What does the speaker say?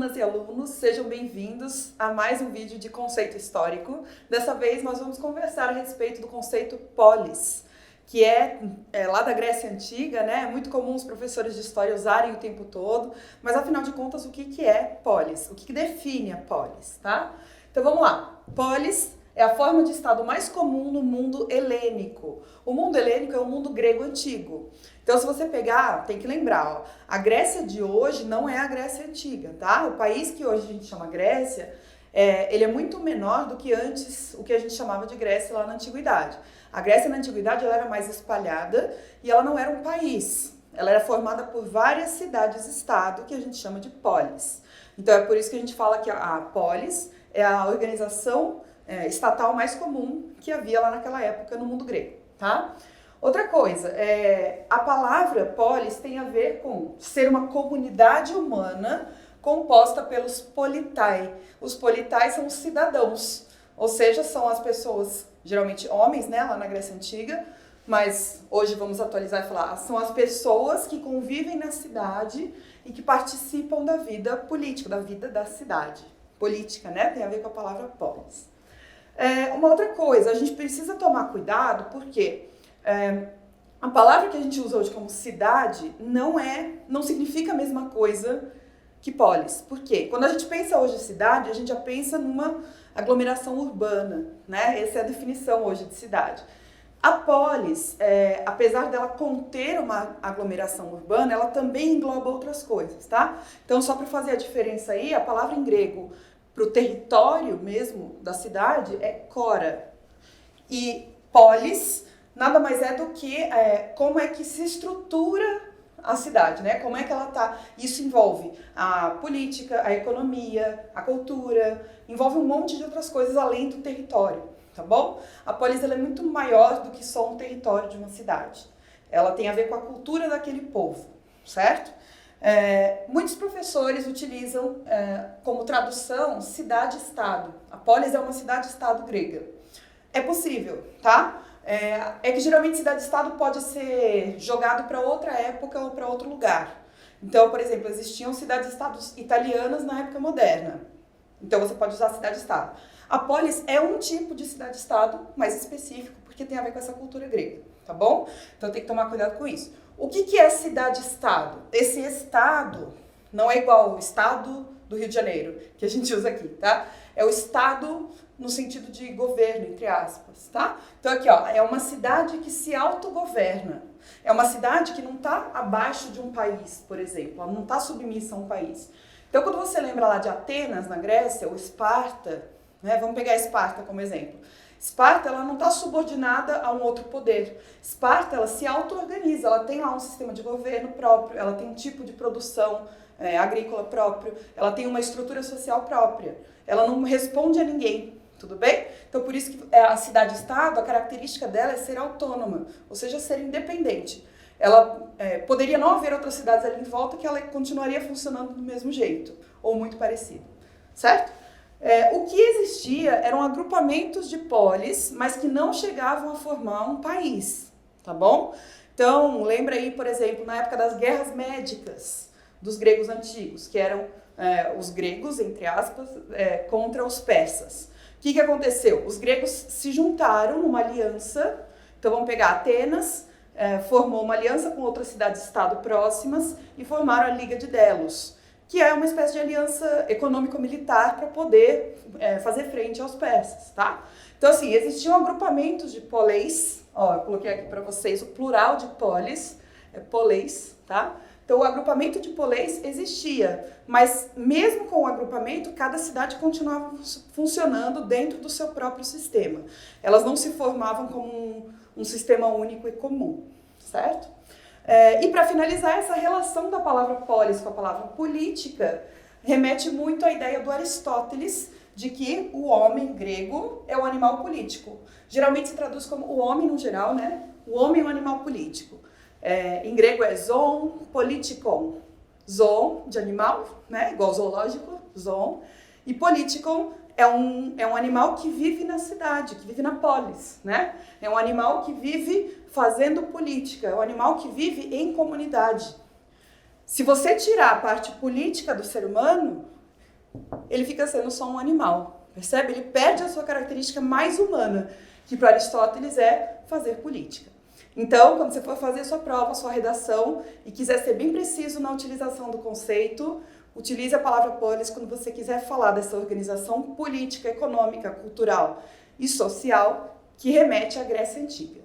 alunas e alunos, sejam bem-vindos a mais um vídeo de conceito histórico. Dessa vez nós vamos conversar a respeito do conceito polis, que é lá da Grécia Antiga, né? É muito comum os professores de história usarem o tempo todo, mas afinal de contas o que é polis? O que define a polis, tá? Então vamos lá. Polis é a forma de estado mais comum no mundo helênico. O mundo helênico é o mundo grego antigo. Então, se você pegar, tem que lembrar, ó, a Grécia de hoje não é a Grécia antiga, tá? O país que hoje a gente chama Grécia, ele é muito menor do que antes o que a gente chamava de Grécia lá na Antiguidade. A Grécia na Antiguidade ela era mais espalhada e ela não era um país. Ela era formada por várias cidades-estado que a gente chama de polis. Então, é por isso que a gente fala que a polis é a organização estatal mais comum que havia lá naquela época no mundo grego, tá? Outra coisa, a palavra polis tem a ver com ser uma comunidade humana composta pelos politai. Os politai são os cidadãos, ou seja, são as pessoas, geralmente homens, né, lá na Grécia Antiga, mas hoje vamos atualizar e falar, são as pessoas que convivem na cidade e que participam da vida política, da vida da cidade. Política, né, tem a ver com a palavra polis. Uma outra coisa, a gente precisa tomar cuidado porque a palavra que a gente usa hoje como cidade não significa a mesma coisa que polis. Por quê? Quando a gente pensa hoje em cidade, a gente já pensa numa aglomeração urbana, né? Essa é a definição hoje de cidade. A polis, apesar dela conter uma aglomeração urbana, ela também engloba outras coisas, tá? Então, só para fazer a diferença aí, a palavra em grego para o território mesmo da cidade é kora. E polis nada mais é do que como é que se estrutura a cidade, né? Como é que ela tá. Isso envolve a política, a economia, a cultura, envolve um monte de outras coisas além do território, tá bom? A polis ela é muito maior do que só um território de uma cidade. Ela tem a ver com a cultura daquele povo, certo? Muitos professores utilizam como tradução cidade-estado. A polis é uma cidade-estado grega. É possível, tá? Que geralmente cidade-estado pode ser jogado para outra época ou para outro lugar. Então, por exemplo, existiam cidades-estados italianas na época moderna. Então, você pode usar cidade-estado. A polis é um tipo de cidade-estado mais específico, porque tem a ver com essa cultura grega, tá bom? Então, tem que tomar cuidado com isso. O que é cidade-estado? Esse estado não é igual ao estado do Rio de Janeiro, que a gente usa aqui, tá? É o estado no sentido de governo, entre aspas, tá? Então aqui, ó, é uma cidade que se autogoverna. É uma cidade que não está abaixo de um país, por exemplo. Ela não está submissa a um país. Então quando você lembra lá de Atenas, na Grécia, ou Esparta, né? Vamos pegar Esparta como exemplo. Esparta, ela não está subordinada a um outro poder. Esparta, ela se auto-organiza, ela tem lá um sistema de governo próprio, ela tem um tipo de produção agrícola próprio, ela tem uma estrutura social própria. Ela não responde a ninguém. Tudo bem? Então, por isso que a cidade-estado, a característica dela é ser autônoma, ou seja, ser independente. Ela poderia não haver outras cidades ali em volta que ela continuaria funcionando do mesmo jeito, ou muito parecido, certo? O que existia eram agrupamentos de polis, mas que não chegavam a formar um país, tá bom? Então, lembra aí, por exemplo, na época das guerras médicas dos gregos antigos, que eram os gregos, entre aspas, contra os persas. O que aconteceu? Os gregos se juntaram numa aliança, então vamos pegar Atenas, formou uma aliança com outras cidades-estado próximas e formaram a Liga de Delos, que é uma espécie de aliança econômico-militar para poder fazer frente aos persas, tá? Então assim, existiam agrupamentos de poleis, ó, eu coloquei aqui para vocês o plural de polis, poleis, tá? Então, o agrupamento de poleis existia, mas mesmo com o agrupamento, cada cidade continuava funcionando dentro do seu próprio sistema. Elas não se formavam como um sistema único e comum, certo? E para finalizar, essa relação da palavra polis com a palavra política remete muito à ideia do Aristóteles de que o homem grego é o animal político. Geralmente se traduz como o homem no geral, né? O homem é um animal político. Em grego é zoon politikon. Zoon, de animal, né? Igual zoológico, zoon. E politikon é um animal que vive na cidade, que vive na polis, né? É um animal que vive fazendo política, é um animal que vive em comunidade. Se você tirar a parte política do ser humano, ele fica sendo só um animal, percebe? Ele perde a sua característica mais humana, que para Aristóteles é fazer política. Então, quando você for fazer sua prova, sua redação, e quiser ser bem preciso na utilização do conceito, utilize a palavra polis quando você quiser falar dessa organização política, econômica, cultural e social que remete à Grécia Antiga.